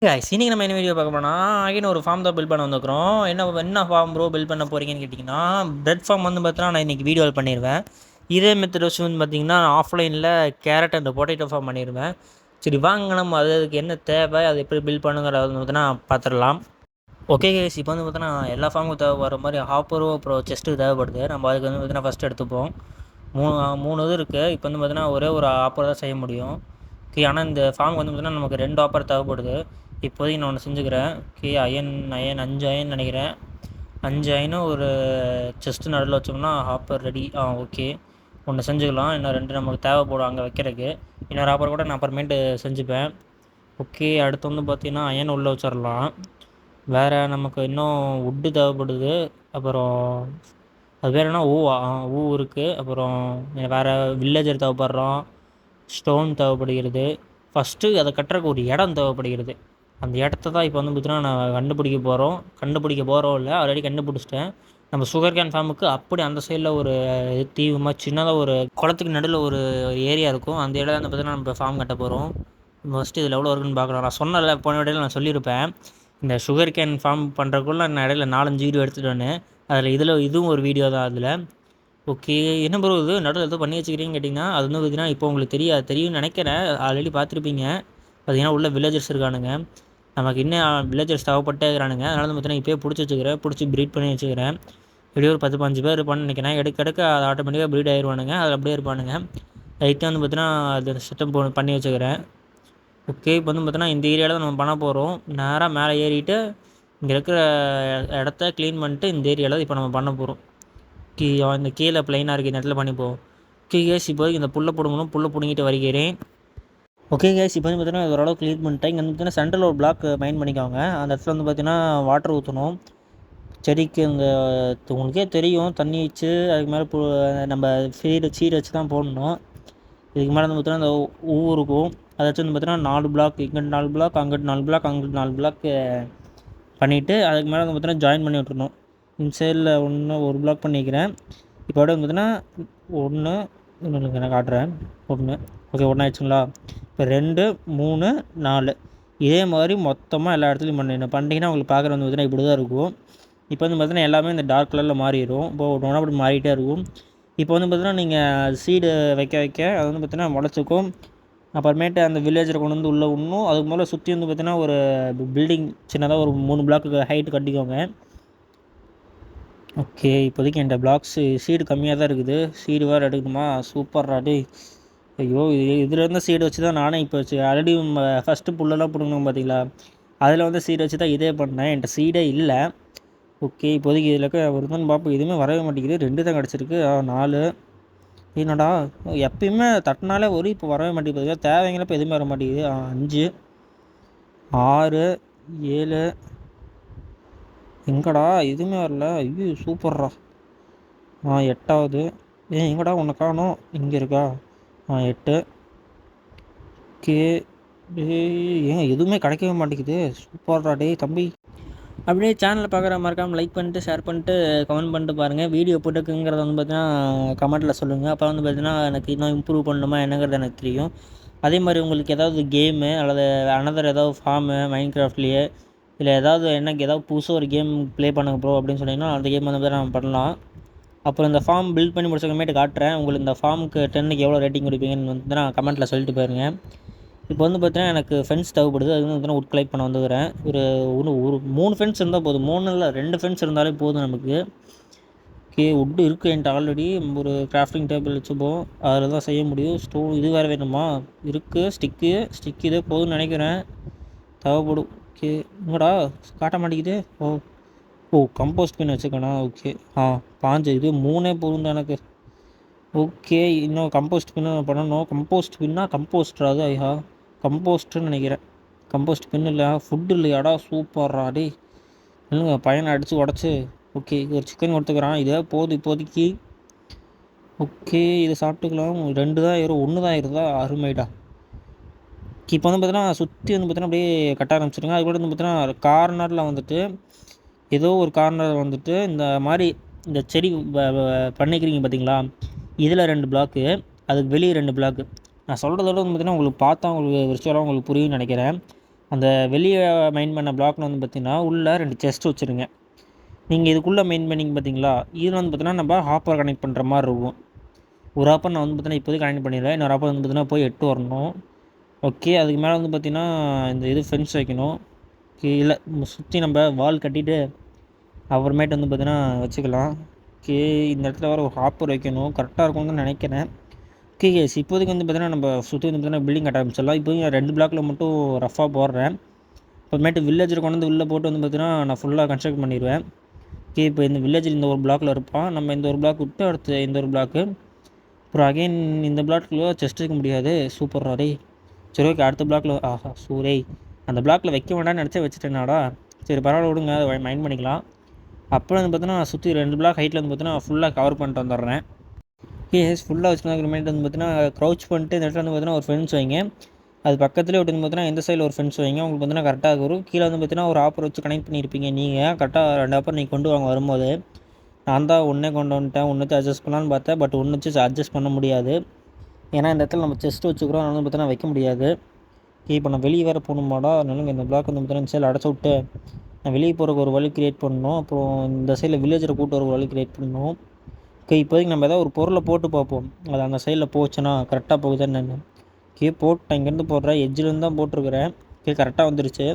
Guys இன்னைக்கு நம்ம என்ன வீடியோ பார்க்க போனா அகைன் ஒரு ஃபார்ம் தான் பில்ட் பண்ண வந்துக்கிறோம். என்ன ஃபார்ம் ப்ரோ பில்ட் பண்ண போறீங்கன்னு கேட்டிங்கன்னா, பிரெட் ஃபார்ம் வந்து பார்த்தீங்கன்னா நான் இன்றைக்கி வீடியோவில் பண்ணிடுவேன். இதே மெத்தட் வச்சு வந்து பார்த்தீங்கன்னா ஆஃப்லைனில் கேரட் அண்ட் பொட்டேட்டோ ஃபார்ம் பண்ணிடுவேன். சரி வாங்க நம்ம அதுக்கு என்ன தேவை, அது எப்படி பில்ட் பண்ணுங்கிறத வந்து பார்த்தீங்கன்னா பார்த்துடலாம். ஓகே கைஸ், இப்போ வந்து பார்த்தீங்கன்னா எல்லா ஃபார்முக்கும் தேவைப்படுற மாதிரி ஹாப்பரும் அப்புறம் செஸ்ட்டு தேவைப்படுது. நம்ம அதுக்கு வந்து பார்த்தீங்கன்னா ஃபஸ்ட்டு எடுத்துப்போம். மூணு இது இருக்குது. இப்போ வந்து பார்த்தீங்கன்னா ஒரே ஒரு ஆப்பர் தான் செய்ய முடியும். ஓகே, ஆனால் இந்த ஃபார்முக்கு வந்து பார்த்தீங்கன்னா நமக்கு 2 ஆப்பர் தேவைப்படுது. இப்போதைக்கு நான் ஒன்று செஞ்சுக்கிறேன். ஓகே, அயன் 5 அயன் நினைக்கிறேன். 5 அயனும் ஒரு செஸ்ட்டு நடுவில் வச்சோம்னா ஆப்பர் ரெடி. ஓகே, ஒன்று செஞ்சுக்கலாம். இன்னும் 2 நமக்கு தேவைப்படும் அங்கே வைக்கிறதுக்கு. இன்னொரு ஆப்பர் கூட நான் அப்புறமேட்டு செஞ்சுப்பேன். ஓகே, அடுத்து வந்து பார்த்திங்கன்னா அயன் உள்ளே வச்சிடலாம். வேறு நமக்கு இன்னும் வுட்டு தேவைப்படுது. அப்புறம் அது பேர் என்ன, ஊ இருக்குது. அப்புறம் வேறு வில்லேஜர் தேவைப்படுறோம். ஸ்டோன் தேவைப்படுகிறது. ஃபஸ்ட்டு அதை கட்டுறக்கு ஒரு இடம் தேவைப்படுகிறது. அந்த இடத்த தான் இப்போ வந்து பார்த்தீங்கன்னா நான் கண்டுபிடிக்க போகிறோம் இல்லை, ஆல்ரெடி கண்டுபிடிச்சிட்டேன். நம்ம சுகர் கேன் ஃபார்முக்கு அப்படி அந்த சைடில் ஒரு தீவுமா சின்னதாக ஒரு குளத்துக்கு நடுவில் ஒரு ஏரியா இருக்கும். அந்த இடம் வந்து பார்த்தீங்கன்னா நம்ம ஃபார்ம் கட்ட போகிறோம். ஃபஸ்ட்டு இதில் எவ்வளோ இருக்குன்னு பார்க்கலாம். நான் சொன்னல, போன இடையில நான் சொல்லியிருப்பேன், இந்த சுகர் கேன் ஃபார்ம் பண்ணுறக்குள்ள நான் இடையில 4-5 வீடியோ எடுத்துகிட்டு அதில் இதுவும் ஒரு வீடியோ தான் அதில். ஓகே, என்ன ப்ரோ இது நடுவில் எதோ பண்ணி வச்சுக்கிறீங்கன்னு கேட்டிங்கன்னா, அது வந்து பார்த்தீங்கன்னா இப்போ உங்களுக்கு தெரியும்னு நினைக்கிறேன். ஆல்ரெடி பார்த்துருப்பீங்க. பார்த்தீங்கன்னா உள்ள வில்லேஜர்ஸ் இருக்கானுங்க. நமக்கு இன்னும் வில்லேஜர்ஸ் தேவைப்பட்டே இருக்கிறானுங்க. அதனால வந்து பார்த்தீங்கன்னா இப்போயே பிடிச்சி ப்ரீட் பண்ணி வச்சுக்கிறேன். எப்படியும் ஒரு 10-15 பேர் இருப்பான்னு நினைக்கிறேன். எடுக்க அது ஆட்டோமேட்டிக்காக ப்ரீட் ஆயிடுவானுங்க. அதில் அப்படியே இருப்பானுங்க. லைட்டாக வந்து பார்த்தீங்கன்னா அது செட்டப் பண்ணி வச்சுக்கிறேன். ஓகே, இப்போ வந்து பார்த்தீங்கன்னா இந்த ஏரியாவில் தான் நம்ம பண்ண போகிறோம். நேராக மேலே ஏறிட்டு இங்கே இருக்கிற இடத்த க்ளீன் பண்ணிட்டு இந்த ஏரியாவில் இப்போ நம்ம பண்ண போகிறோம். இந்த கீழே ப்ளைனாக இருக்குது, இந்த இடத்துல பண்ணிப்போம். ஓகே கேஸ், இப்போதைக்கு இந்த புல்லை பிடுங்கிட்டு வருகிறேன். ஓகே கேஸ், இப்போ வந்து பார்த்தீங்கன்னா ஓரளவு க்ளீன் பண்ணிட்டேன். இங்கே வந்து பார்த்தீங்கன்னா சென்ட்ரல் ஒரு பிளாக் மைண்ட் பண்ணிக்கோங்க. அந்த இடத்துல வந்து பார்த்தீங்கன்னா வாட்டர் ஊற்றணும் செடிக்கு. இந்த உங்களுக்கே தெரியும், தண்ணி வச்சு அதுக்கு மேலே நம்ம சீடு வச்சு தான் போடணும். இதுக்கு மேலே வந்து பார்த்தீங்கன்னா இந்த ஊ இருக்கும். அதை வச்சு வந்து பார்த்தீங்கன்னா 4 பிளாக், இங்கிட்டு 4 பிளாக், அங்கிட்டு 4 பிளாக், அங்கிட்டு 4 பிளாக் பண்ணிவிட்டு அதுக்கு மேலே வந்து பார்த்தீங்கன்னா ஜாயின் பண்ணி விட்டுருணும். இந்த சைடில் ஒரு பிளாக் பண்ணிக்கிறேன். இப்போ வந்து பார்த்தீங்கன்னா 1 இன்னொன்று நான் காட்டுறேன். 1 ஓகே, 1 ஆயிடுச்சுங்களா? இப்போ 2 3 4 இதே மாதிரி மொத்தமாக எல்லா இடத்துலையும் பண்ணிட்டீங்கன்னா உங்களுக்கு பார்க்குற வந்து பார்த்தீங்கன்னா இப்படி தான் இருக்கும். இப்போ வந்து பார்த்தீங்கன்னா எல்லாமே இந்த டார்க் கலரில் மாறிடும். இப்போ ஒன்று அப்படி மாறிட்டே இருக்கும். இப்போ வந்து பார்த்தீங்கன்னா நீங்கள் சீடு வைக்க அது வந்து பார்த்தீங்கன்னா முளைச்சிக்கும். அப்புறமேட்டு அந்த வில்லேஜரை கொண்டு வந்து உள்ளே விடணும். அதுக்கு மேலே சுற்றி வந்து பார்த்தீங்கன்னா ஒரு பில்டிங் சின்னதாக ஒரு 3 பிளாக்கு ஹைட்டு கட்டிக்கோங்க. ஓகே, இப்போதைக்கு என்கிட்ட சீடு கம்மியாக தான் இருக்குது. சீடு வேறு எடுக்கணுமா? சூப்பர் ராடி. ஐயோ, இதுலேருந்து சீடு வச்சு தான் நானே இப்போ ஆல்ரெடி ஃபஸ்ட்டு புல்லெல்லாம் பிடுங்கணும் பார்த்தீங்களா, அதில் வந்து சீடு வச்சு தான் இதே பண்ணேன். என்கிட்ட சீடே இல்லை. ஓகே, இப்போதைக்கு இதில் வருதுன்னு பார்ப்போம். எதுவுமே வரவே மாட்டேங்குது. 2 தான் கிடச்சிருக்கு. 4 என்னடா எப்பயுமே தட்டினாலே இப்போ வரவே மாட்டேங்குது. தேவைங்களப்போ எதுவுமே வர மாட்டேங்குது. 5 6 7 எங்கடா எதுவுமே வரல. ஐயோ சூப்பர்ரா. 8வது. எங்கடா ஒன்று காணோம். இங்கே இருக்கா? 8. ஓகே, ஏங்க எதுவுமே கிடைக்கவே மாட்டேங்குது. சூப்பர்ரா டேய் தம்பி. அப்படியே சேனலில் பார்க்குற மறக்காமல் லைக் பண்ணிட்டு, ஷேர் பண்ணிட்டு, கமெண்ட் பண்ணிட்டு பாருங்கள். வீடியோ போட்டுக்குங்கிறத வந்து பார்த்தீங்கன்னா கமெண்ட்டில் சொல்லுங்கள். அப்போ வந்து பார்த்தீங்கன்னா எனக்கு இன்னும் இம்ப்ரூவ் பண்ணணுமா என்னங்கிறது எனக்கு தெரியும். அதே மாதிரி உங்களுக்கு ஏதாவது கேமு அல்லது அனதர் ஏதாவது ஃபார்மு மைண்ட் கிராஃப்ட்லேயே இல்லை எனக்கு ஏதாவது புதுசாக ஒரு கேம் ப்ளே பண்ணுங்க ப்ரோ அப்படின்னு சொன்னீங்கன்னா அந்த கேம் வந்து நம்ம பண்ணலாம். அப்புறம் இந்த ஃபார்ம் பில்ட் பண்ணி முடிச்சக்கமேட்டு காட்டுறேன். உங்களுக்கு இந்த ஃபார்முக்கு 10க்கு எவ்வளோ ரேட்டிங் கொடுப்பீங்கன்னு வந்து நான் கமெண்ட்டில் சொல்லிட்டு போயிருங்க. இப்போ வந்து பார்த்தீங்கன்னா எனக்கு ஃபென்ஸ் தேவைப்படுது. அது வந்து பார்த்தீங்கன்னா உட் கலெக்ட் பண்ண வந்துக்கிறேன். ஒரு 3 ஃபென்ஸ் இருந்தால் போதும். 3 இல்லை 2 ஃபென்ஸ் இருந்தாலே போதும் நமக்கு. ஓகே, உட்டு இருக்குது என்கிட்ட ஆல்ரெடி. ஒரு கிராஃப்டிங் டேபிள் வச்சுப்போம், அதில் தான் செய்ய முடியும். ஸ்டோன் இது வேறு வேணுமா? இருக்குது. ஸ்டிக்கு இதே போதும்னு நினைக்கிறேன். தேவைப்படும். ஓகே, இங்கடா காட்ட மாட்டேங்குது. கம்போஸ்ட் பின் வச்சுக்கணும். ஓகே, பாஞ்சு இது 3 போதும் தான் எனக்கு. ஓகே, இன்னும் கம்போஸ்ட் பின்னு பண்ணணும். கம்போஸ்ட் பின்னா கம்போஸ்டர் அது ஐயா கம்போஸ்ட்டுன்னு நினைக்கிறேன். கம்போஸ்ட் பின் இல்லை, ஃபுட்டு இல்லையாடா? சூப்பர்ரா டே. இல்லைங்க, பையனை அடித்து உடச்சி. ஓகே, ஒரு சிக்கன் கொடுத்துக்கிறான். இதே போதும் இப்போதைக்கு. ஓகே, இதை சாப்பிட்டுக்கலாம். 2 தான் ஏறும், 1 தான் ஏறுதா? அருமைடா. இப்போ வந்து பார்த்தீங்கன்னா சுற்றி வந்து பார்த்தீங்கன்னா அப்படியே கட்ட ஆரம்பிச்சிருங்க. அது கூட வந்து பார்த்தீங்கன்னா கார்னரில் வந்துட்டு ஏதோ ஒரு கார்னர் வந்துட்டு இந்த மாதிரி இந்த செடி பண்ணிக்கிறீங்க பார்த்தீங்களா, இதில் 2 பிளாக்கு, அதுக்கு வெளியே 2 பிளாக்கு. நான் சொல்கிறதோட வந்து பார்த்திங்கன்னா உங்களுக்கு பார்த்தா உங்களுக்கு விர்ச்சுவலாக உங்களுக்கு புரியும்னு நினைக்கிறேன். அந்த வெளியே மைன் பண்ண பிளாக்ல வந்து பார்த்திங்கன்னா உள்ளே 2 செஸ்ட் வச்சுருங்க. நீங்கள் இதுக்குள்ளே மெயின் பண்ணிங்க பார்த்தீங்களா, இதில் வந்து பார்த்தீங்கன்னா நம்ம ஹாப்பர் கனெக்ட் பண்ணுற மாதிரி இருக்கும். ஒரு ஹாப்பர் நான் வந்து பார்த்தீங்கன்னா இப்போதைக்கு கனெக்ட் பண்ணிடுவேன். இன்னொரு ஹாப்பர் வந்து பார்த்தீங்கன்னா போய் 8 வரணும். ஓகே, அதுக்கு மேலே வந்து பார்த்திங்கன்னா இந்த இது ஃபென்ஸ் வைக்கணும். கீழே சுற்றி நம்ம வால் கட்டிட்டு அப்புறமேட்டு வந்து பார்த்தீங்கன்னா வச்சுக்கலாம். ஓகே, இந்த இடத்துல வர ஒரு ஹாப்பர் வைக்கணும், கரெக்டாக இருக்கும்னு நினைக்கிறேன். ஓகே கேஸ், இப்போதைக்கு வந்து பார்த்தீங்கன்னா நம்ம சுற்றி வந்து பார்த்தீங்கன்னா பில்டிங் கட்ட ஆரம்பிச்சிடலாம். இப்போதைக்கு நான் 2 பிளாக்கில் மட்டும் ரஃபாக போடுறேன். அப்புறமேட்டு வில்லேஜர் கொண்டு வந்து உள்ளே போட்டு வந்து பார்த்தீங்கன்னா நான் ஃபுல்லாக கன்ஸ்ட்ரக்ட் பண்ணிடுவேன். ஓகே, இப்போ இந்த வில்லேஜில் இந்த ஒரு பிளாக்கில் இருப்பான். நம்ம இந்த ஒரு பிளாக் விட்டு அடுத்து இந்த ஒரு பிளாக்கு, அப்புறம் அகைன் இந்த பிளாக்கில் செஸ்ட் வைக்க முடியாது. சூப்பர் ரே. சரி ஓகே, அடுத்த பிளாக்கில் ஆஹா சூரே, அந்த பிளாக்கில் வைக்க வேண்டாம்னு நினச்சா வச்சுட்டேனாடா. சரி பரவாயில்ல விடுங்க, அதை மைண்ட் பண்ணிக்கலாம். அப்புறம் வந்து பார்த்தீங்கன்னா சுற்றி 2 பிளாக் ஹைட்டில் வந்து பார்த்தீங்கன்னா ஃபுல்லாக கவர் பண்ணிட்டு வந்துடுறேன். கேஸ் ஃபுல்லாக வச்சுருந்தாக்கிறமேட்டு வந்து பார்த்தீங்கன்னா க்ரௌச் பண்ணிட்டு இந்த இடத்துல வந்து பார்த்தீங்கன்னா ஒரு ஃபென்ஸ் வைங்க. அது பக்கத்துலேயே விட்டு வந்து பார்த்தீங்கன்னா இந்த சைடில் ஒரு ஃபென்ஸ் வைங்க. உங்களுக்கு பார்த்தீங்கன்னா கரெக்டாக வரும். கீழே வந்து பார்த்தீங்கன்னா ஒரு ஆப்பர் வச்சு கனெக்ட் பண்ணியிருப்பீங்க. நீங்கள் கரெக்டாக 2 ஆப்பர் நீங்கள் கொண்டு வாங்க வரும்போது. நான் தான் ஒன்றே கொண்டு வந்துட்டேன். ஒன்று வச்சு அட்ஜஸ்ட் பண்ணலான்னு பார்த்தேன். பட் ஒன்று வச்சு அட்ஜஸ்ட் பண்ண முடியாது. ஏன்னா இந்த இடத்துல நம்ம செஸ்ட் வச்சுக்கிறோம், அதனால வந்து பார்த்தீங்கன்னா வைக்க முடியாது. இப்போ நான் வெளியே வேறு போகணுமாடா, அதனால இந்த பிளாக் வந்து பார்த்தீங்கன்னா இந்த சைடில் அடைச்சி விட்டு நான் வெளியே போகிறக்கு ஒரு வழி க்ரியேட் பண்ணணும். அப்புறம் இந்த சைடில் வில்லேஜரை கூட்டு ஒரு வழி க்ரியேட் பண்ணணும். ஓகே, இப்போதைக்கு நம்ம ஏதாவது ஒரு பொருளை போட்டு பார்ப்போம். அது அந்த சைடில் போச்சுன்னா கரெக்டாக போகுதுன்னு நான் போட்டேன். இங்கேருந்து போடுறேன், எட்ஜிலேருந்து தான் போட்டிருக்கிறேன். கரெக்டாக வந்துருச்சு.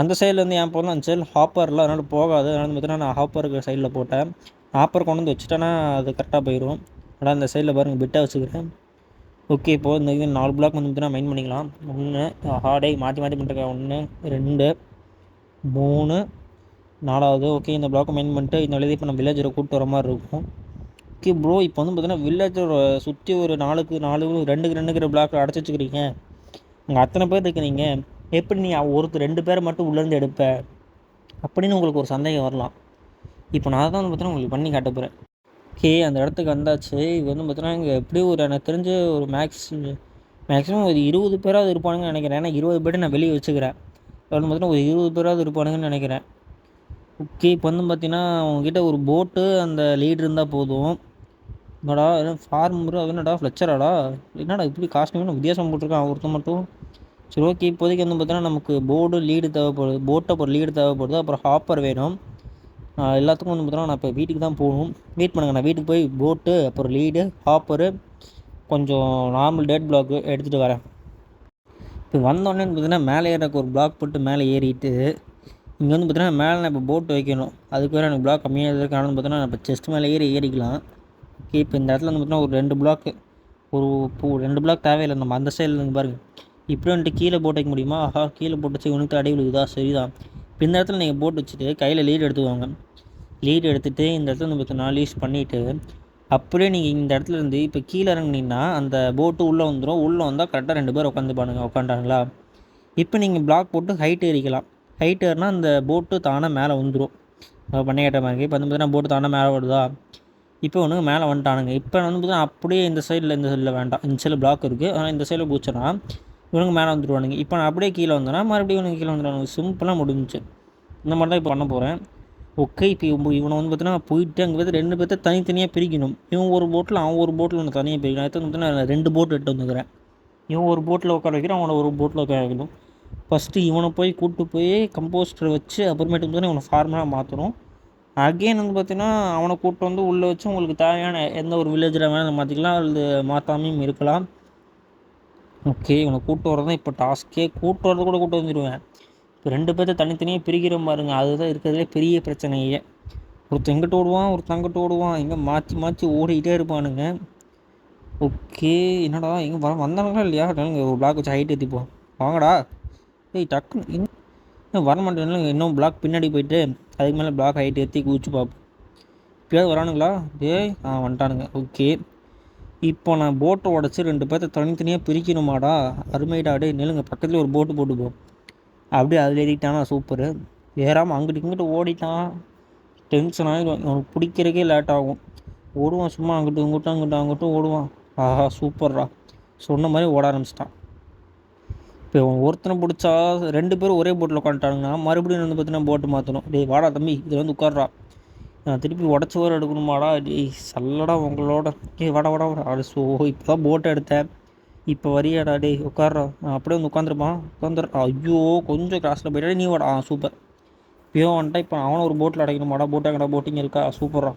அந்த சைட்லேருந்து ஏன் போகணும், அந்த சைடில் ஹாப்பரில், அதனால் போகாது. அதனால் பார்த்தீங்கன்னா நான் ஹாப்பருக்கு சைடில் போட்டேன். ஹாப்பர் கொண்டு வந்து வச்சுட்டேன்னா அது கரெக்டாக போயிடும். ஆனால் அந்த சைடில் பாருங்கள் பிட்டாக வச்சுக்கிறேன். ஓகே, இப்போது இந்த இது 4 பிளாக் வந்து பார்த்தீங்கன்னா மைண்ட் பண்ணிக்கலாம். 1 ஹார்டே மாற்றி மாற்றி பண்ணிருக்கேன். 1 2 3 4வது. ஓகே, இந்த பிளாக்கை மைண்ட் பண்ணிட்டு இந்த வழியாக இப்போ நம்ம வில்லேஜரை கூப்பிட்டு வர மாதிரி இருக்கும். ஓகே ப்ரோ, இப்போ வந்து பார்த்தீங்கன்னா வில்லேஜர் சுற்றி ஒரு 4க்கு 4 2க்கு 2ங்கிற பிளாக் அடைச்சி வச்சுக்கிறீங்க. அங்கே அத்தனை பேர் இருக்கிறீங்க, எப்படி நீ ஒருத்தர் 2 பேரை மட்டும் உள்ளேருந்து எடுப்ப அப்படின்னு உங்களுக்கு ஒரு சந்தேகம் வரலாம். இப்போ நான் தான் வந்து பார்த்தீங்கன்னா உங்களுக்கு பண்ணி காட்ட போகிறேன். ஓகே, அந்த இடத்துக்கு வந்தாச்சு. இது வந்து பார்த்தீங்கன்னா இங்கே எப்படியும் ஒரு எனக்கு தெரிஞ்ச ஒரு மேக்ஸிமம் ஒரு 20 பேராவது இருப்பானுங்கன்னு நினைக்கிறேன். ஏன்னா 20 பேர் நான் வெளியே வச்சுக்கிறேன். வந்து பார்த்தீங்கன்னா ஒரு 20 பேராவது இருப்பானுங்கன்னு நினைக்கிறேன். ஓகே, இப்போ வந்து பார்த்தீங்கன்னா உங்ககிட்ட ஒரு போட்டு அந்த லீடு இருந்தால் போதும். என்னடா ஃபார்மரு, அது என்னடா ஃப்ளெச்சராடா, என்னடா இப்படி காஸ்ட்யூம்னு வித்தியாசம் போட்டிருக்கான் ஒருத்தன் மட்டும். சரி ஓகே, இப்போதைக்கு வந்து பார்த்தீங்கன்னா நமக்கு போர்டு லீடு தேவைப்படுது, போட்டு அப்புறம் லீடு தேவைப்படுது, அப்புறம் ஹாப்பர் வேணும். எல்லாத்துக்கும் வந்து பார்த்தீங்கன்னா நான் இப்போ வீட்டுக்கு தான் போகணும். வெயிட் பண்ணுங்கள், நான் வீட்டுக்கு போய் போட்டு அப்புறம் லீடு ஹாப்பரு கொஞ்சம் நார்மல் டேட் பிளாக்கு எடுத்துகிட்டு வரேன். இப்போ வந்தோடனே பார்த்தீங்கன்னா மேலே ஏறக்கு ஒரு பிளாக் போட்டு மேலே ஏறிட்டு இங்கே வந்து பார்த்தீங்கன்னா மேலே நான் இப்போ போட்டு வைக்கணும். அதுக்கு வேறு எனக்கு பிளாக் கம்மியாக இருக்கிறதுனால பார்த்தீங்கன்னா நான் இப்போ செஸ்ட் மேலே ஏறிக்கலாம். ஓகே, இப்போ இந்த இடத்துல வந்து பார்த்தீங்கன்னா ஒரு 2 பிளாக்கு ஒரு 2 பிளாக் தேவையில்லை. நம்ம அந்த சைடில் இருந்து பாருங்கள், இப்படி வந்துட்டு கீழே போட்டு வைக்க முடியுமா? ஆஹா, கீழே போட்டு வச்சு உனக்கு அடி விழுகுதா? சரிதான். இப்போ இந்த இடத்துல நீங்கள் போட்டு வச்சுட்டு கையில் லீடு எடுத்துக்குவாங்க. லீடு எடுத்துகிட்டு இந்த இடத்துல வந்து பார்த்தீங்கன்னா லீஸ் பண்ணிவிட்டு அப்படியே நீங்கள் இந்த இடத்துல இருந்து இப்போ கீழே இறங்குனீங்கன்னா அந்த போட்டு உள்ளே வந்துடும். உள்ளே வந்தால் கரெக்டாக 2 பேர் உட்காந்துட்டாங்களா? இப்போ நீங்கள் பிளாக் போட்டு ஹைட் ஏறிக்கலாம். ஹைட் ஏறினா அந்த போட்டு தானே மேலே வந்துடும். பண்ணையாட்ட மாதிரி இப்போ வந்து பார்த்தீங்கன்னா போட்டு தானே மேலே வருதா? இப்போ ஒன்று மேலே வந்துட்டானுங்க. இப்போ வந்து பார்த்தீங்கன்னா அப்படியே இந்த சைடில் வேண்டாம். இந்த சைடில் பிளாக் இருக்குது, ஆனால் இந்த சைடில் பூச்சனா இவனுங்க மேலே வந்துடுவானுங்க. இப்போ நான் அப்படியே கீழே வந்தேன்னா மறுபடியும் இவனுக்கு கீழே வந்துடுவானுங்க. சிம்பிளாக முடிஞ்சிச்சு. இந்த மாதிரி தான் இப்போ பண்ண போகிறேன். ஓகே, இப்போ இவனை வந்து பார்த்தீங்கன்னா போயிட்டு அங்கே பார்த்து 2 பேர்த்த தனித்தனியாக பிரிக்கணும். இவன் ஒரு போட்டில் அவன் ஒரு போட்டில் ஒன்று தனியாக பிரிக்கணும். அடுத்து வந்து பார்த்தீங்கன்னா 2 போட்டு எடுத்து வந்துக்கிறேன். இவன் ஒரு போட்டில் உட்கார வைக்கிறேன், அவனை ஒரு போட்டில் உட்கார வைக்கணும். ஃபஸ்ட்டு இவனை போய் கூப்பிட்டு போய் கம்போஸ்டரை வச்சு அப்புறமேட்டு வந்து இவனை ஃபார்மலாக மாற்றணும். அகெயின் வந்து பார்த்தீங்கன்னா அவனை கூப்பிட்டு வந்து உள்ளே வச்சு உங்களுக்கு தேவையான எந்த ஒரு வில்லேஜில் வேணாலும் மாற்றிக்கலாம், அல்லது மாற்றாமையும் இருக்கலாம். ஓகே, இவனை கூப்பிட்டு வரது தான் இப்போ டாஸ்க்கே. கூப்பிட்டு வரது கூட கூப்பிட்டு வந்துடுவேன். இப்போ 2 பேர்த்த தனித்தனியாக பிரிக்கிற பாருங்க, அதுதான் இருக்கிறதுலே பெரிய பிரச்சனையே. ஒருத்தன் எங்கிட்ட ஓடுவான், ஒருத்தன் அங்கிட்ட ஓடுவான், எங்கே மாற்றி மாற்றி ஓடிக்கிட்டே இருப்பானுங்க. ஓகே, என்னடா எங்கே வந்தானுங்களா இல்லையா? ஒரு பிளாக் வச்சு ஹைட் ஏற்றிப்போம். வாங்கடா. டக்குன்னு இன்னும் வர மாட்டேன்னு இன்னும் பிளாக் பின்னாடி போயிட்டு அதுக்கு மேலே பிளாக் ஹைட் ஏற்றி குதிச்சு பார்ப்போம். இப்போயாவது வரானுங்களா? வந்துட்டானுங்க. ஓகே, இப்போ நான் போட்டை உடச்சி 2 பேர்த்த தனித்தனியாக பிரிக்கணுமாடா? அருமைடாடே, நெல்லுங்க பக்கத்தில் ஒரு போட்டு போட்டுப்போம். அப்படியே அதில் ஏறிட்டானா சூப்பரு. ஏறாமல் அங்கிட்டு இங்கிட்டு ஓடிட்டான். டென்ஷன் ஆகிடும். அவனுக்கு பிடிக்கிறக்கே லேட் ஆகும். ஓடுவான் சும்மா அங்கிட்டு அங்கிட்டும் ஓடுவான். ஆஹா சூப்பர்ரா, சொன்ன மாதிரி ஓட ஆரம்பிச்சிட்டான். இப்போ ஒருத்தனை பிடிச்சா 2 பேரும் ஒரே போட்டில் உட்காந்துட்டானுங்கன்னா மறுபடியும் வந்து பார்த்தீங்கன்னா போட்டு மாற்றணும். டேய் வாடா தம்பி, இதில் வந்து உட்கார்றா, நான் திருப்பி உடச்சி வர எடுக்கணுமாடா? டேய் சல்லடா உங்களோட. வாடா அது இப்போ தான் போட்டை எடுத்தேன். இப்போ வரியாடா டேய் உட்கார்றா அப்படியே வந்து உட்காந்துருப்பான் ஐயோ கொஞ்சம் கிராஸில் போய்ட்டா நீ வாடா சூப்பர் இப்போயோ வந்துட்டா இப்போ அவனை ஒரு போட்டில் அடைக்கணுமாடா போட்டாங்கடா போட்டிங் இருக்கா சூப்பரா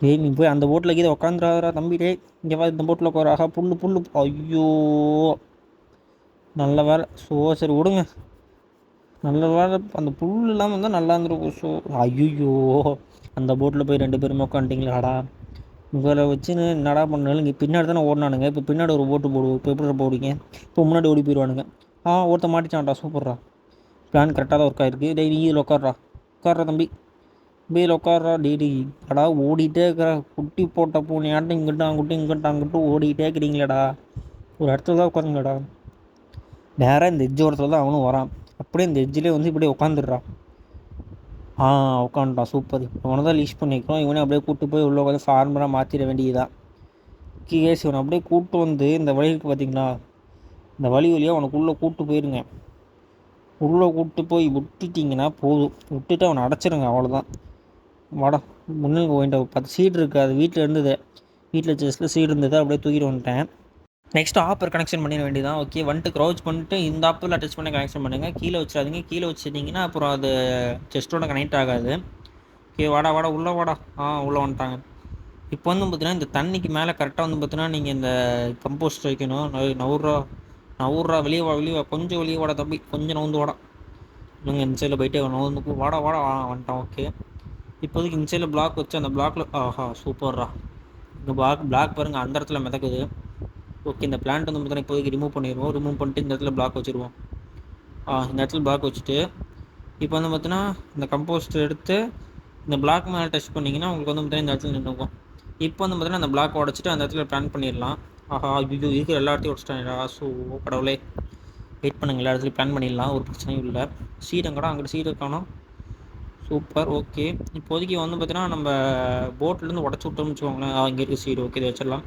டேய் நீ போய் அந்த போட்டில் கீழே உட்காந்துராதா தம்பி டே இங்கே வா இந்த போட்டில் உட்கார ஆஹா புல்லு ஐயோ நல்ல வேலை சரி விடுங்க நல்ல வேலை அந்த புல் இல்லாமல் இருந்தால் நல்லா இருந்துருக்கும் ஐயோ அந்த போட்டில் போய் 2 பேருமே உட்காந்துட்டிங்களாடா உங்களை வச்சுன்னு என்னடா பண்ணாலும் இங்கே பின்னாடி தானே ஓடினானுங்க இப்போ பின்னாடி ஒரு போட்டு போடுவோம் இப்போ எப்படி போடுவீங்க இப்போ முன்னாடி ஓடி போயிடுவானுங்க ஒருத்த மாட்டிச்சான்டா சூப்பர்ரா பிளான் கரெக்டாக தான் ஒர்க் ஆகிருக்கு டெய்லி இதில் உட்கார்றா தம்பி இதில் உட்கார்றா டெய்லி அடா ஓடிட்டே இருக்கிற குட்டி போட்ட பூனையாட்டம் இங்கிட்ட ஓடிக்கிட்டே இருக்கிறீங்களேடா ஒரு இடத்துல தான் உட்காருங்கடா நேராக இந்த எஜ்ஜு ஓரத்தில் தான் அவனும் வரான் அப்படியே இந்த எஜ்ஜிலே வந்து இப்படியே உட்காந்துடுறான் உட்காந்துட்டான் சூப்பர் இவனை தான் லீஸ் பண்ணிக்கிறோம் இவனே அப்படியே கூப்பிட்டு போய் உள்ளே உட்காந்து ஃபார்மராக மாற்றிட வேண்டியதுதான் கேஸ் இவனை அப்படியே கூப்பிட்டு வந்து இந்த வழிக்கு பார்த்தீங்களா இந்த வழியாக அவனுக்கு உள்ளே கூப்பிட்டு போயிருங்க உள்ளே கூப்பிட்டு போய் விட்டுட்டிங்கன்னா போதும் விட்டுட்டு அவனை அடைச்சிருங்க அவ்வளோதான் வாடா முன்னுக்கு போயிட்டு 10 சீட் இருக்குது அது வீட்டில் இருந்தது வீட்டில் செஸ்ட்டில் சீட் இருந்தது அப்படியே தூக்கிட்டு வந்துட்டேன் நெக்ஸ்ட் ஆப்பர் கனெக்ஷன் பண்ணிட வேண்டியதான் ஓகே வந்துட்டு க்ரௌச் பண்ணிட்டு இந்த ஆப்பில் டச் பண்ணி கனெக்ஷன் பண்ணுங்கள் கீழே வச்சிடாதீங்க கீழே வச்சுட்டிங்கன்னா அப்புறம் அது செஸ்ட்டோட கனெக்ட் ஆகாது ஓகே வாடா உள்ளே வாடா உள்ளே வந்துட்டாங்க இப்போ வந்து பார்த்தீங்கன்னா இந்த தண்ணிக்கு மேலே கரெக்டாக வந்து பார்த்தீங்கன்னா நீங்கள் இந்த கம்போஸ்ட் வைக்கணும் நவுறா வெளியே வா கொஞ்சம் வெளியே வாடா தம்பி கொஞ்சம் நவுந்து வாடா நீங்கள் இந்த சைடில் போயிட்டே நவுந்து வாடா வந்துட்டான் ஓகே இப்போதைக்கு இந்த சைடில் பிளாக் வச்சு அந்த பிளாக்ல சூப்பர்ரா இந்த பிளாக் பாருங்கள் அந்த இடத்துல மிதக்குது ஓகே இந்த பிளான்ட் வந்து பார்த்தீங்கன்னா இப்போதைக்கு ரிமூவ் பண்ணிட்டு இந்த இடத்துல பிளாக் வச்சுருவோம் இந்த இடத்துல பிளாக் வச்சுட்டு இப்போ வந்து பார்த்தீங்கன்னா இந்த கம்போஸ்ட் எடுத்து இந்த பிளாக் மேலே டச் பண்ணிங்கன்னா உங்களுக்கு வந்து பார்த்தீங்கன்னா இந்த இடத்துல நின்றுக்கும் இப்போ வந்து பார்த்தீங்கன்னா அந்த பிளாக் உடச்சிட்டு அந்த இடத்துல பிளான் பண்ணிடலாம் ஐயோ இருக்கிற எல்லா இடத்தையும் உடச்சிட்டாங்கடா கடவுளே வெயிட் பண்ணுங்க எல்லா இடத்துலையும் பிளான் பண்ணிடலாம் ஒரு பிரச்சனையும் இல்லை சீடங்கடா அங்கிட்ட சீடு காணும் சூப்பர் ஓகே இப்போதைக்கு வந்து பார்த்தீங்கன்னா நம்ம போட்லேருந்து உடச்சி விட்டோம்னு வச்சுக்கோங்களேன் இங்கே இருக்குது சீடு ஓகே இதை வச்சிடலாம்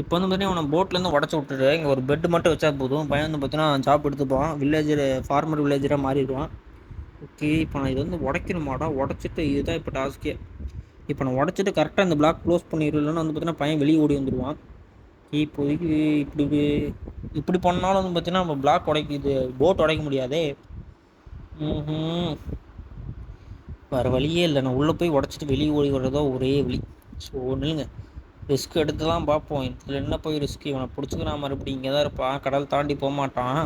இப்போ வந்து பார்த்தீங்கன்னா அவனை போட்லேருந்து உடச்சி விட்டுட்டு இங்கே ஒரு பெட்டு மட்டும் வச்சா போதும் பையன் வந்து பார்த்தீங்கன்னா ஜாப் எடுத்துப்பான் ஃபார்மர் வில்லேஜராக மாறிடுவான் ஓகே இப்போ நான் இது வந்து உடைக்கணுமாடா உடச்சிட்டு இதுதான் இப்போ டாஸ்க்கே இப்போ நான் உடச்சிட்டு கரெக்டாக இந்த பிளாக் க்ளோஸ் பண்ணிடலன்னு வந்து பார்த்தீங்கன்னா பையன் வெளியே ஓடி வந்துடுவான் இப்போதைக்கு இப்படி பண்ணாலும் வந்து பார்த்தீங்கன்னா நம்ம பிளாக் உடைக்குது போட் உடைக்க முடியாதே வேறு வழியே இல்லை நான் உள்ளே போய் உடச்சிட்டு வெளியே ஓடி வர்றதோ ஒரே வழி நில்லுங்க ரிஸ்க் எடுத்து தான் பார்ப்போம் இதில் என்ன போய் ரிஸ்க் இவனை பிடிச்சிக்கிறான் மறுபடியும் இங்கே தான் இருப்பான் கடல் தாண்டி போக மாட்டான்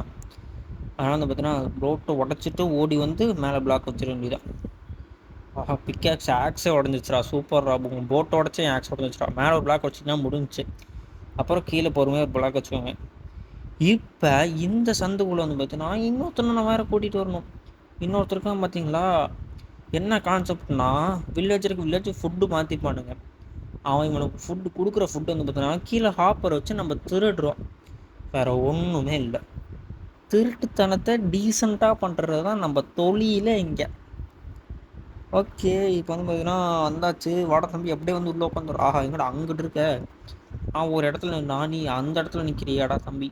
அதனால் வந்து பார்த்தீங்கன்னா போட்டை உடச்சிட்டு ஓடி வந்து மேலே பிளாக் வச்சிட வேண்டியதான் பிக்காக்ஸ் ஆக்ஸே உடஞ்சிச்சிடா சூப்பர் உங்கள் போட்டை உடச்சி ஆக்ஸ் உடஞ்சிச்சிடா மேலே ஒரு பிளாக் வச்சிங்கன்னா முடிஞ்சிச்சு அப்புறம் கீழே பொறுமையாக ஒரு பிளாக் வச்சுக்கோங்க இப்போ இந்த சந்துக்குள்ளே வந்து பார்த்தீங்கன்னா இன்னொருத்தனை நான் வேறு கூட்டிகிட்டு வரணும் இன்னொருத்தருக்கும் பார்த்தீங்களா என்ன கான்செப்ட்னா வில்லேஜ் ஃபுட்டு மாற்றிப்பானுங்க அவன் இவனுக்கு ஃபுட்டு கொடுக்குற ஃபுட்டு வந்து பார்த்தீங்கன்னா கீழே ஹாப்பர் வச்சு நம்ம திருடுறோம் வேறு ஒன்றுமே இல்லை திருட்டுத்தனத்தை டீசெண்டாக பண்ணுறது தான் நம்ம தொழிலே இங்கே ஓகே இப்போ வந்து பார்த்தீங்கன்னா வந்தாச்சு வாட தம்பி அப்படியே வந்து உள்ளே உட்காந்துரும் எங்கடா அங்கிட்டு இருக்க ஒரு இடத்துல நீ அந்த இடத்துல நிற்கிறியாடா தம்பி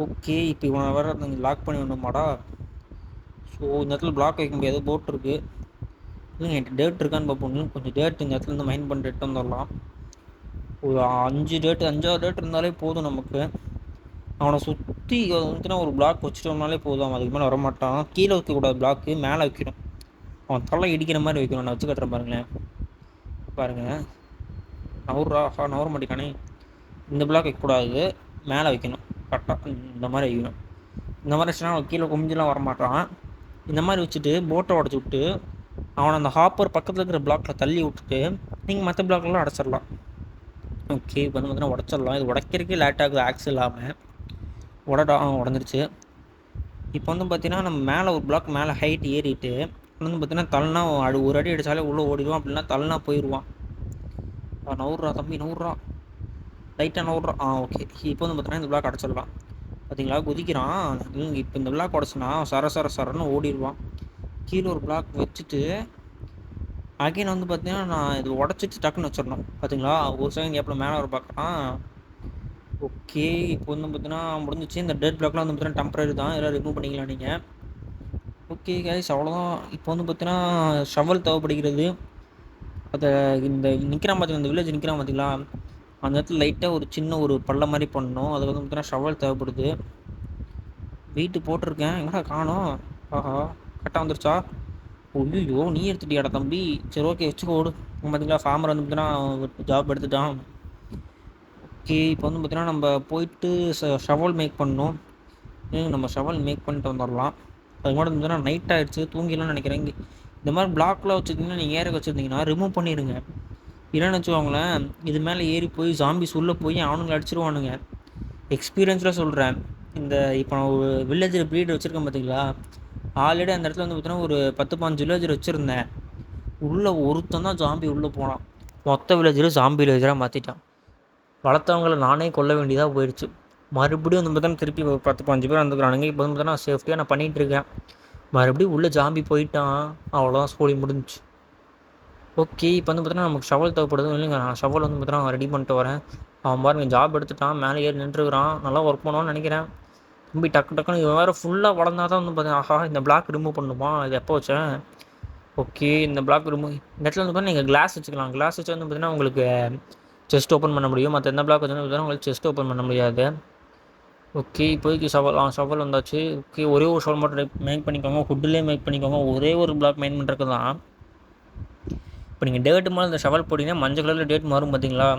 ஓகே இப்போ இவனை வேறு லாக் பண்ணி விடணுமாடா இந்த இடத்துல பிளாக் வைக்க முடியாது போட் இருக்குது இல்லைங்க என்கிட்ட டேட் இருக்கான்னு பார்ப்போம் கொஞ்சம் டேட் இந்த இடத்துல இருந்து மைண்ட் பண்ணிட்டு எடுத்து வந்துடலாம் ஒரு 5 டேட் இருந்தாலே போதும் நமக்கு அவனை சுற்றி வந்துட்டுனா ஒரு பிளாக் வச்சுட்டோம்னாலே போதும் அவன் அதுக்கு மேலே வரமாட்டான் கீழே வைக்கக்கூடாது பிளாக்கு மேலே வைக்கணும் அவன் தலை இடிக்கிற மாதிரி வைக்கணும் நான் வச்சு கட்டுறேன் பாருங்கள் நவர மாட்டேங்கானே இந்த பிளாக் வைக்கக்கூடாது மேலே வைக்கணும் கரெக்டாக இந்த மாதிரி வைக்கணும் இந்த மாதிரி வச்சுன்னா அவன் கீழே குமிஞ்செலாம் வரமாட்டான் இந்த மாதிரி வச்சுட்டு போட்டை உடச்சி விட்டு அவனை அந்த ஹாப்பர் பக்கத்தில் இருக்கிற பிளாக்கில் தள்ளி விட்டுட்டு நீங்கள் மற்ற பிளாக்லாம் அடைச்சிடலாம் ஓகே இப்போ வந்து பார்த்தீங்கன்னா உடச்சிடலாம் இது உடைக்கிறதுக்கே லேட் ஆகுது ஆக்ஸ் இல்லாமல் உடஞ்சிருச்சு இப்போ வந்து பார்த்தீங்கன்னா நம்ம மேலே ஒரு பிளாக் மேலே ஹைட் ஏறிட்டு வந்து பார்த்தீங்கன்னா தள்ளினா ஒரு அடி அடித்தாலே உள்ளே ஓடிடுவான் அப்படின்னா தள்ளினா போயிடுவான் நவுறா தம்பி லைட்டாக நவுறா ஓகே இப்போ வந்து பார்த்தீங்கன்னா இந்த பிளாக் அடைச்சிடலாம் பார்த்தீங்களா குதிக்கிறான் இப்போ இந்த பிளாக் உடச்சுனா சரன்னு ஓடிடுவான் கீழே ஒரு பிளாக் வச்சுட்டு அகைன் வந்து பார்த்தீங்கன்னா நான் இது உடச்சிட்டு டக்குன்னு வச்சிடணும் பார்த்தீங்களா ஒரு செகண்ட் எப்போ மேலே வர பார்க்குறான் ஓகே இப்போ வந்து பார்த்தீங்கன்னா முடிஞ்சிச்சு இந்த டெட் பிளாக்லாம் வந்து பார்த்தீங்கன்னா டெம்பரரி தான் எல்லாம் ரிமூவ் பண்ணிக்கலாம் நீங்கள் ஓகே கைஸ் அவ்வளோதான் இப்போ வந்து பார்த்தீங்கன்னா ஷவல் தேவைப்படுகிறது அதை இந்த நிற்கிறான் பார்த்தீங்கன்னா இந்த வில்லேஜ் நிற்கிறான் பார்த்தீங்களா அந்த இடத்துல லைட்டாக ஒரு சின்ன ஒரு பள்ளம் மாதிரி பண்ணணும். அதுக்கு வந்து பார்த்தீங்கன்னா ஷவல் தேவைப்படுது. வெயிட்டு போட்டிருக்கேன், எங்கடா காணோம். ஆஹா, கரெக்டாக வந்துருச்சா? ஐயோ, நீ எடுத்துட்டியாடா தம்பி. சரி, ஓகே, வச்சுக்கோ ஓடு. பார்த்தீங்களா, ஃபார்மர் வந்து பார்த்தீங்கன்னா ஜாப் எடுத்துட்டான். ஓகே, இப்போ வந்து பார்த்தீங்கன்னா நம்ம போயிட்டு ஷவல் மேக் பண்ணணும். நம்ம ஷவல் மேக் பண்ணிட்டு வந்துடலாம். அது மட்டும் பார்த்தீங்கன்னா நைட் ஆகிடுச்சு, தூங்கிடலாம்னு நினைக்கிறேன். இந்த மாதிரி பிளாக்லாம் வச்சுருந்தீங்கன்னா, நீங்கள் ஏற வச்சுருந்தீங்கன்னா ரிமூவ் பண்ணிடுங்க. இல்லைன்னு வச்சுக்கோங்களேன், இது மேலே ஏறி போய் ஜாம்பிஸ் உள்ளே போய் அவனுங்களை அடிச்சிருவானுங்க. எக்ஸ்பீரியன்ஸில் சொல்கிறேன். இந்த இப்போ நான் ஒரு வில்லேஜர் ப்ரீட் வச்சுருக்கேன் பார்த்தீங்களா, ஆல்ரெடி அந்த இடத்துல வந்து பார்த்தீங்கன்னா ஒரு 10-15 வில்லேஜர் வச்சுருந்தேன். உள்ளே ஒருத்தன் தான் ஜாம்பி உள்ளே போனான். மொத்த வில்லேஜரும் ஜாம்பி வில்லேஜராக மாற்றிட்டான். வளர்த்தவங்களை நானே கொல்ல வேண்டியதாக போயிடுச்சு. மறுபடியும் வந்து பார்த்தோன்னா திருப்பி ஒரு 10-15 பேர் வந்துக்கிறானுங்க. இப்போ வந்து பார்த்தோன்னா சேஃப்டியாக நான் பண்ணிகிட்ருக்கேன். மறுபடியும் உள்ளே ஜாம்பி போயிட்டான், அவ்வளோதான், ஸ்கூலிங் முடிஞ்சிச்சு. ஓகே, இப்போ வந்து பார்த்தீங்கன்னா நமக்கு ஷவல் தேவைப்படுது. இல்லைங்க, நான் ஷவல் வந்து பார்த்தீங்கன்னா ரெடி பண்ணிட்டு வரேன். அவன் பாருங்க ஜாப் எடுத்துட்டான், மேலே ஏறி நின்றுக்கிறான். நல்லா ஒர்க் பண்ணுவான்னு நினைக்கிறேன். தம்பி டக்குன்னு இவன் வேறு ஃபுல்லாக வளர்ந்தா தான் வந்து பார்த்தீங்கன்னா, ஆஹா, இந்த பிளாக் ரிமூவ் பண்ணுமா, இது எப்போ வச்சேன். ஓகே, இந்த பிளாக் ரிமூவ் இந்த இடத்துல வந்து பார்த்தீங்கன்னா நீங்கள் கிளாஸ் வச்சுக்கலாம். கிளாஸ் வச்சு வந்து பார்த்தீங்கன்னா உங்களுக்கு செஸ்ட் ஓப்பன் பண்ண முடியும். மற்ற எந்த பிளாக் வச்சு பார்த்தீங்கன்னா உங்களுக்கு செஸ்ட் ஓப்பன் பண்ண முடியாது. ஓகே, இப்போதைக்கு ஷவல் வந்தாச்சு. ஓகே, ஒரே ஒரு ஷவல் மட்டும் மேக் பண்ணிக்கோங்க. ஃபுட்டுலேயே மேக் பண்ணிக்கோங்க. ஒரே ஒரு பிளாக் மெயின் பண்ணுறதுக்கு தான். இப்போ நீங்கள் டேட்டு மேலே இந்த ஷவல் போட்டிங்கன்னா மஞ்சள் கலரில் டேட் மாறும் பார்த்தீங்களா,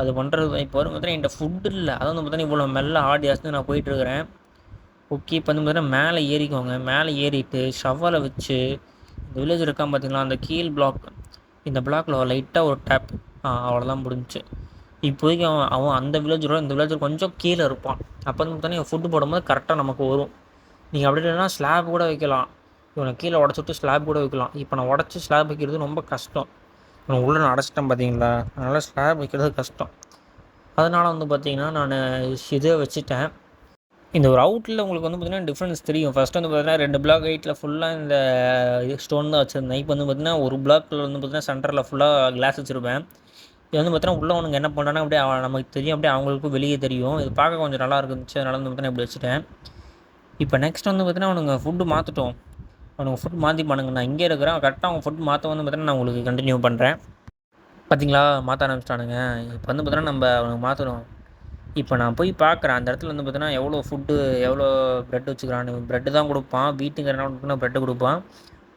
அது பண்ணுறது. இப்போ வரும் பார்த்தீங்கன்னா என்கிட்ட ஃபுட்டு இல்லை. அதான் வந்து பார்த்தீங்கன்னா இவ்வளோ மெல்ல ஆடி ஆசை நான் போயிட்டுருக்கிறேன். ஓகே, இப்போ வந்து பார்த்தீங்கன்னா மேலே ஏறிக்கோங்க. மேலே ஏறிட்டு ஷவலை வச்சு இந்த வில்லேஜ் இருக்கான் பார்த்தீங்களா, அந்த கீழ் பிளாக், இந்த பிளாக்கில் லைட்டாக ஒரு டேப், அவ்வளோதான் முடிஞ்சிச்சு. இப்போதைக்கு அவன் அந்த வில்லேஜரோட இந்த வில்லேஜர் கொஞ்சம் கீழே இருப்பான். அப்போ வந்து பார்த்தீங்கன்னா ஃபுட்டு போடும்போது கரெக்டாக நமக்கு வரும். நீங்கள் அப்படி இல்லைன்னா ஸ்லாப் கூட வைக்கலாம். இவனை கீழே உடச்சிட்டு ஸ்லாப் கூட வைக்கலாம். இப்போ நான் உடச்சி ஸ்லாப் வைக்கிறது ரொம்ப கஷ்டம். இவனை உள்ளே நான் அடைச்சிட்டேன் பார்த்தீங்களா, அதனால் ஸ்லாப் வைக்கிறது கஷ்டம். அதனால் வந்து பார்த்தீங்கன்னா நான் இதை வச்சுட்டேன். இந்த ஒரு அவுட்டில் உங்களுக்கு வந்து பார்த்தீங்கன்னா டிஃப்ரென்ஸ் தெரியும். ஃபஸ்ட்டு வந்து பார்த்தீங்கன்னா 2 பிளாக் ஹைட்டில் ஃபுல்லாக இந்த ஸ்டோன் தான் வச்சுருந்தேன். இப்போ வந்து பார்த்தீங்கன்னா ஒரு பிளாக்கில் வந்து பார்த்தீங்கன்னா சென்டரில் ஃபுல்லாக கிளாஸ் வச்சுருப்பேன். இது வந்து பார்த்தீங்கன்னா உள்ளே அவனுங்க என்ன பண்ணுறாங்கன்னா அப்படியே நமக்கு தெரியும், அப்படியே அவங்களுக்கும் வெளியே தெரியும். இது பார்க்க கொஞ்சம் நல்லா இருந்துச்சு, அதனால் வந்து பார்த்தீங்கன்னா இப்படி வச்சுட்டேன். இப்போ நெக்ஸ்ட் வந்து பார்த்தீங்கன்னா அவனுங்க ஃபுட்டு மாற்றிட்டோம். அவனுங்க ஃபுட் மாற்றி பண்ணுங்க. நான் இங்கே இருக்கிறேன், கரெக்டாக அவங்க ஃபுட் மாற்ற வந்து பார்த்தீங்கன்னா நான் உங்களுக்கு கண்டினியூ பண்ணுறேன். பார்த்தீங்களா, மாற்ற ஆரம்பிச்சிட்டானுங்க. இப்போ வந்து பார்த்தீங்கன்னா நம்ம அவனுக்கு மாற்றணும். இப்போ நான் போய் பார்க்குறேன் அந்த இடத்துல வந்து பார்த்தீங்கன்னா எவ்வளோ ஃபுட்டு, எவ்வளோ ப்ரெட் வச்சுக்கிறான்னு. ப்ரெட்டு தான் கொடுப்பான். வீட்டுக்கு என்ன ப்ரெட்டு கொடுப்பான்.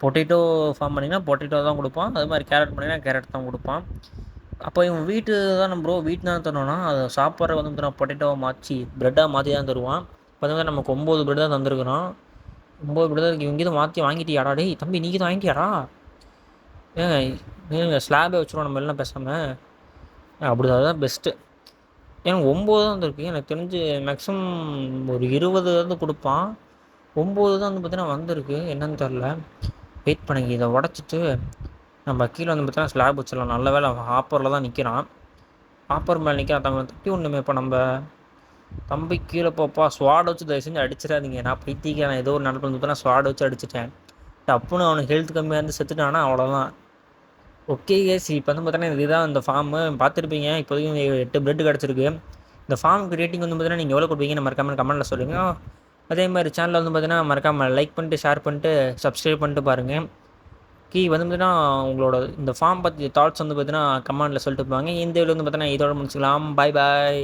பொட்டேட்டோ ஃபார்ம் பண்ணிங்கன்னா பொட்டேட்டோ தான் கொடுப்பான். அது மாதிரி கேரட் பண்ணிங்கன்னா கேரட் தான் கொடுப்பான். அப்போ இவன் வீட்டு தான் ப்ரோ, வீட்டு தான் தரணும்னா அதை சாப்பிட்ற வந்து பார்த்தீங்கன்னா பொட்டேட்டோவை மாற்றி ப்ரெட்டாக மாற்றி தான் தருவான். பார்த்தீங்கன்னா நமக்கு 9 ப்ரெட் தான் தந்துருக்குறான். 9 ப்ரெட் தான் இவங்க இதை மாற்றி வாங்கிட்டியாடா? டேய் தம்பி, நீங்கள் தான் வாங்கிட்டியாடா? ஏங்க ஸ்லாபே வச்சுருவோம் நம்ம எல்லாம் பேசாமல். அப்படி அதுதான் பெஸ்ட்டு. ஏன்னா 9 தான் வந்திருக்கு. எனக்கு தெரிஞ்சு மேக்ஸிமம் ஒரு 20 வந்து கொடுப்பான். 9 தான் வந்து பார்த்தீங்கன்னா வந்திருக்கு. என்னன்னு தெரில. வெயிட் பண்ணுங்க, இதை உடச்சிட்டு நம்ம கீழே வந்து பார்த்தீங்கன்னா ஸ்லாப் வச்சிடலாம். நல்ல வேலை அவன் ஹாப்பரில் தான் நிற்கிறான். ஹாப்பர் மேலே நிற்கிறான். தப்பி ஒன்றுமே. இப்போ நம்ம தம்பி கீழே போப்பா, ஸ்வாட் வச்சு தயவு செஞ்சு அடிச்சிடாதீங்க. நான் பைத்திக்கிறேன், ஏதோ ஒரு நடப்பு வந்து பார்த்தீங்கன்னா ஸ்வாட் வச்சு அடிச்சிட்டேன். டப்புன்னு அவனுக்கு ஹெல்த் கம்மியாக இருந்து செத்துட்டானா அவ்வளோதான். ஓகே கேஸ், இப்போ வந்து பார்த்தீங்கன்னா இதுதான் இந்த ஃபார்மு பார்த்துருப்பீங்க. இப்போதைக்கு 8 பிரெட் கிடச்சிருக்கு. இந்த ஃபார்முக்கு ரேட்டிங் வந்து பார்த்தீங்கன்னா நீங்கள் எவ்வளோ கொடுப்பீங்கன்னு மறக்காமல் கமெண்ட்டில் சொல்லுங்கள். அதே மாதிரி சேனலில் வந்து பார்த்தீங்கன்னா மறக்காமல் லைக் பண்ணிட்டு ஷேர் பண்ணிட்டு சப்ஸ்கிரைப் பண்ணிட்டு பாருங்கள். வந்து பார்த்தீங்கன்னா உங்களோட இந்த ஃபார்ம் பற்றி தாட்ஸ் வந்து பார்த்தீங்கன்னா கமெண்ட்டில் சொல்லிட்டு போவாங்க. இந்த வீடியோ வந்து பார்த்தீங்கன்னா இதோட முடிச்சுக்கலாம். பாய் பாய்.